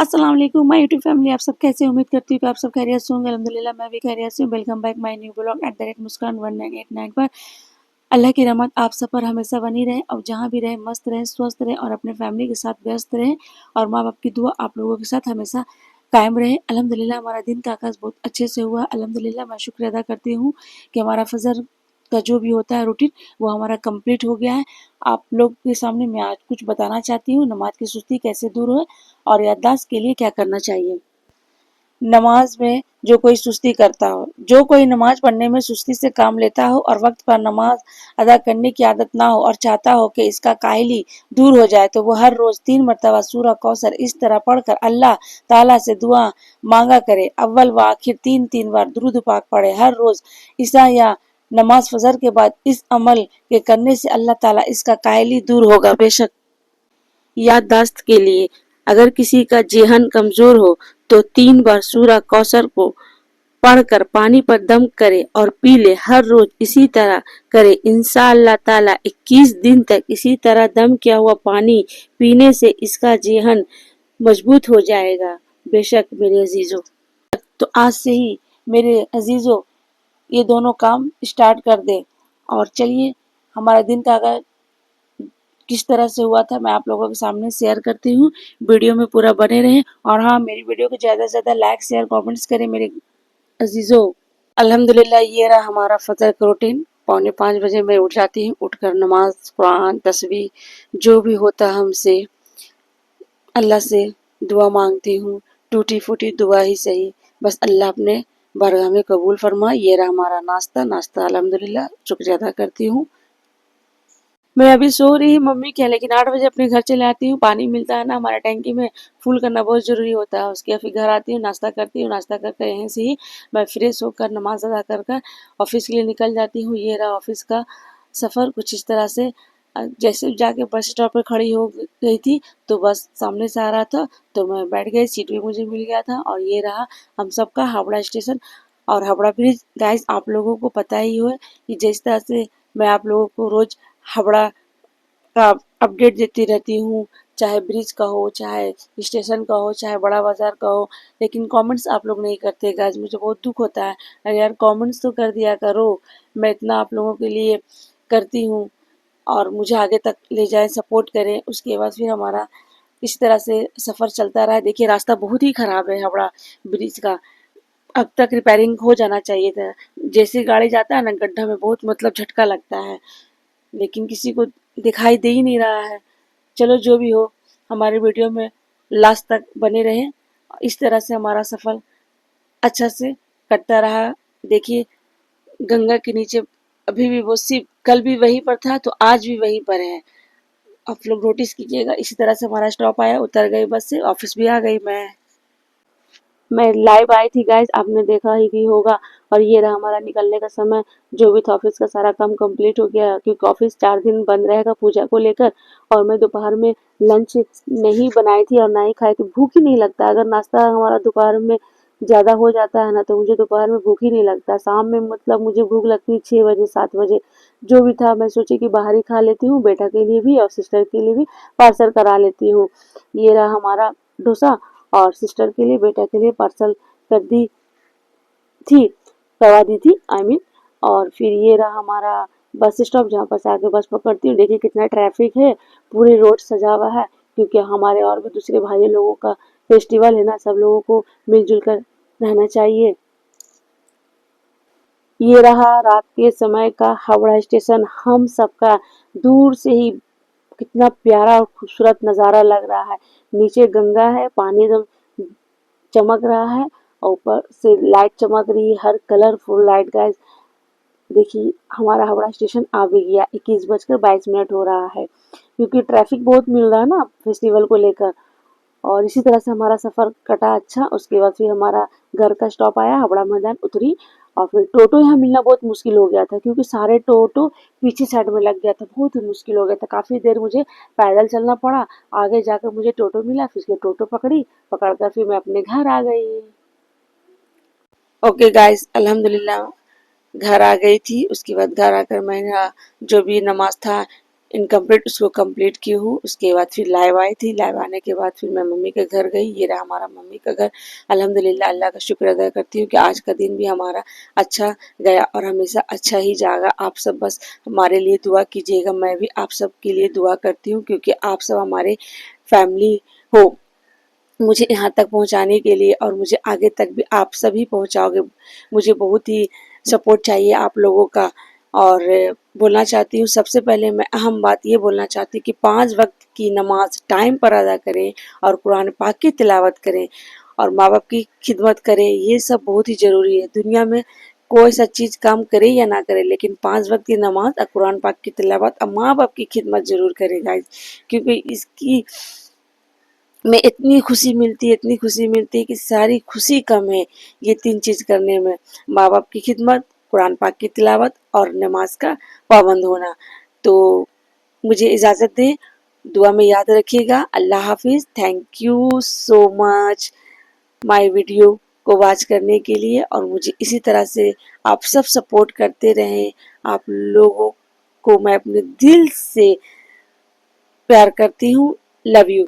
अस्सलाम वालेकुम my YouTube family, आप सब कैसे? उम्मीद करती हूँ कि आप सब खैरियत से होंगे। अल्हम्दुलिल्लाह मैं भी खैरियत से हूँ। Welcome back my new blog @Muskan 1989 पर। अल्लाह की रहमत आप सब पर हमेशा बनी रहे और जहाँ भी रहे मस्त रहे, स्वस्थ रहे और अपने फैमिली के साथ व्यस्त रहे और माँ बाप की दुआ आप लोगों के साथ हमेशा कायम रहे। अल्हम्दुलिल्लाह हमारा दिन का आगाज़ बहुत अच्छे से हुआ। अल्हम्दुलिल्लाह मैं शुक्र अदा करती हूँ कि हमारा फजर का जो भी होता है रूटीन वो हमारा कंप्लीट हो गया है। आप लोग के सामने मैं आज कुछ बताना चाहती हूँ, नमाज की सुस्ती कैसे दूर हो और याददाश्त के लिए क्या करना चाहिए। नमाज में जो कोई सुस्ती करता हो, जो कोई नमाज पढ़ने में सुस्ती से काम लेता हो और वक्त पर नमाज अदा करने की आदत ना हो और चाहता हो कि इसका काहिली दूर हो जाए, तो वो हर रोज 3 मरतबा सूरह कौसर इस तरह पढ़कर अल्लाह ताला से दुआ मांगा करे। अव्वल व आखिर 3-3 बार दुरूद पाक पढ़े। हर रोज ईशा या नमाज फजर के बाद इस अमल के करने से अल्लाह ताला इसका काहिली दूर होगा। बेशक याददाश्त के लिए, अगर किसी का जेहन कमजोर हो तो 3 बार सूरह कौसर को पढ़कर पानी पर दम करे और पी ले। हर रोज इसी तरह करे। इंशाअल्लाह ताला 21 दिन तक इसी तरह दम किया हुआ पानी पीने से इसका जेहन मजबूत हो जाएगा। बेशक मेरे अजीजों, तो आज से ही मेरे अजीजों ये दोनों काम स्टार्ट कर दे। और चलिए हमारा दिन का आगाज किस तरह से हुआ था मैं आप लोगों के सामने शेयर करती हूँ। वीडियो में पूरा बने रहें और हाँ, मेरी वीडियो को ज़्यादा से ज़्यादा लाइक शेयर कमेंट्स करें मेरे अजीजों। अल्हम्दुलिल्लाह ये रहा हमारा फजर का रूटीन। 4:45 बजे मैं उठ जाती हूँ। उठकर नमाज, कुरान, तस्बीह जो भी होता हमसे अल्लाह से दुआ मांगती हूँ। टूटी फूटी दुआ ही सही, बस अल्लाह अपने बारगाह में कबूल फरमाए। ये रहा हमारा नाश्ता अल्हम्दुलिल्लाह शुक्रिया अदा करती हूँ। मैं अभी सो रही मम्मी क्या, लेकिन 8 बजे अपने घर चले आती हूँ। पानी मिलता है ना हमारा टैंकी में, फुल करना बहुत ज़रूरी होता है। उसके फिर घर आती हूँ, नाश्ता करती हूँ। नाश्ता करके यहीं से ही मैं फ्रेश होकर नमाज अदा कर कर ऑफिस के लिए निकल जाती हूँ। ये रहा ऑफिस का सफ़र कुछ इस तरह से। जैसे जाके बस स्टॉप पे खड़ी हो गई थी तो बस सामने से आ रहा था तो मैं बैठ गई, सीट भी मुझे मिल गया था। और ये रहा हम सबका हावड़ा स्टेशन और हावड़ा ब्रिज। गाइस आप लोगों को पता ही है कि जिस तरह से मैं आप लोगों को रोज़ हावड़ा का अपडेट देती रहती हूँ, चाहे ब्रिज का हो, चाहे स्टेशन का हो, चाहे बड़ा बाजार का हो, लेकिन कमेंट्स आप लोग नहीं करते गाइस। मुझे बहुत दुख होता है। अरे यार कमेंट्स तो कर दिया करो। मैं इतना आप लोगों के लिए करती हूँ और मुझे आगे तक ले जाए, सपोर्ट करें। उसके बाद फिर हमारा इस तरह से सफ़र चलता रहा। देखिए रास्ता बहुत ही ख़राब है हावड़ा ब्रिज का। अब तक रिपेयरिंग हो जाना चाहिए था। जैसे गाड़ी जाता है ना गड्ढा में बहुत मतलब झटका लगता है, लेकिन किसी को दिखाई दे ही नहीं रहा है। चलो जो भी हो, हमारे वीडियो में लास्ट तक बने रहें। इस तरह से हमारा सफ़र अच्छा से कटता रहा। देखिए गंगा के नीचे अभी भी वो शिप कल भी वहीं पर था तो आज भी वहीं पर है। आप लोग नोटिस कीजिएगा। इसी तरह से हमारा स्टॉप आया, उतर गई बस से, ऑफिस भी आ गई मैं लाइव आई थी गाइस, आपने देखा ही भी होगा। और ये रहा हमारा निकलने का समय। जो भी था ऑफिस का सारा काम कंप्लीट हो गया क्योंकि ऑफिस 4 दिन बंद रहेगा पूजा को लेकर। और मैं दोपहर में लंच नहीं बनाई थी और ना ही खाई थी। भूख ही नहीं लगता अगर नाश्ता हमारा दोपहर में ज़्यादा हो जाता है ना, तो मुझे दोपहर में भूख ही नहीं लगता। शाम में मतलब मुझे भूख लगती है 6 बजे 7 बजे। जो भी था मैं सोची कि बाहर ही खा लेती हूँ, बेटा के लिए भी और सिस्टर के लिए भी पार्सल करा लेती हूँ। ये रहा हमारा डोसा और सिस्टर के लिए बेटा के लिए पार्सल कर दी थी करवा दी थी आई मीन। और फिर ये रहा हमारा बस स्टॉप जहाँ पर से आगे बस पकड़ती हूँ। देखिए कितना ट्रैफिक है, पूरे रोड सजा हुआ है क्योंकि हमारे और भी दूसरे भाई लोगों का फेस्टिवल है ना। सब लोगों को मिलजुल कर रहना चाहिए। ये रहा रात के समय का हावड़ा स्टेशन हम सबका। दूर से ही कितना प्यारा और खूबसूरत नज़ारा लग रहा है। नीचे गंगा है, पानी एकदम चमक रहा है और ऊपर से लाइट चमक रही है, हर कलरफुल लाइट गाइस। देखिए हमारा हावड़ा स्टेशन आ भी गया। 21:22 हो रहा है क्योंकि ट्रैफिक बहुत मिल रहा है ना फेस्टिवल को लेकर। और इसी तरह से हमारा सफ़र कटा अच्छा। उसके बाद फिर हमारा घर का स्टॉप आया, हावड़ा मैदान उतरी। और फिर टोटो यहाँ मिलना बहुत मुश्किल हो गया था क्योंकि सारे टोटो पीछे साइड में लग गया था। बहुत ही मुश्किल हो गया था, काफ़ी देर मुझे पैदल चलना पड़ा। आगे जाकर मुझे टोटो मिला, फिर उसके टोटो पकड़कर फिर मैं अपने घर आ गई। ओके गाइस अल्हम्दुलिल्लाह घर आ गई थी। उसके बाद घर आकर मैंने जो भी नमाज था इनकम्प्लीट उसको कंप्लीट की हूँ। उसके बाद फिर लाइव आई थी। लाइव आने के बाद फिर मैं मम्मी के घर गई। ये रहा हमारा मम्मी का घर। अल्हम्दुलिल्लाह, अल्लाह का शुक्र अदा करती हूँ कि आज का दिन भी हमारा अच्छा गया और हमेशा अच्छा ही जाएगा। आप सब बस हमारे लिए दुआ कीजिएगा। मैं भी आप सब के लिए दुआ करती हूँ क्योंकि आप सब हमारे फैमिली हो मुझे यहाँ तक पहुँचाने के लिए, और मुझे आगे तक भी आप सभी पहुँचाओगे। मुझे बहुत ही सपोर्ट चाहिए आप लोगों का। और बोलना चाहती हूँ, सबसे पहले मैं अहम बात ये बोलना चाहती हूँ कि 5 वक्त की नमाज टाइम पर अदा करें और कुरान पाक की तिलावत करें और माँ बाप की खिदमत करें। ये सब बहुत ही ज़रूरी है। दुनिया में कोई सा चीज़ काम करे या ना करे, लेकिन 5 वक्त की नमाज और कुरान पाक की तिलावत और माँ बाप की खिदमत ज़रूर करेगा, क्योंकि इसकी में इतनी खुशी मिलती है, इतनी खुशी मिलती है कि सारी खुशी कम है ये 3 चीज़ करने में। माँ बाप की खिदमत, कुरान पाक की तिलावत और नमाज का पाबंद होना। तो मुझे इजाज़त दें, दुआ में याद रखिएगा। अल्लाह हाफिज़। Thank you so much my video को वॉच करने के लिए, और मुझे इसी तरह से आप सब सपोर्ट करते रहें। आप लोगों को मैं अपने दिल से प्यार करती हूँ। Love you.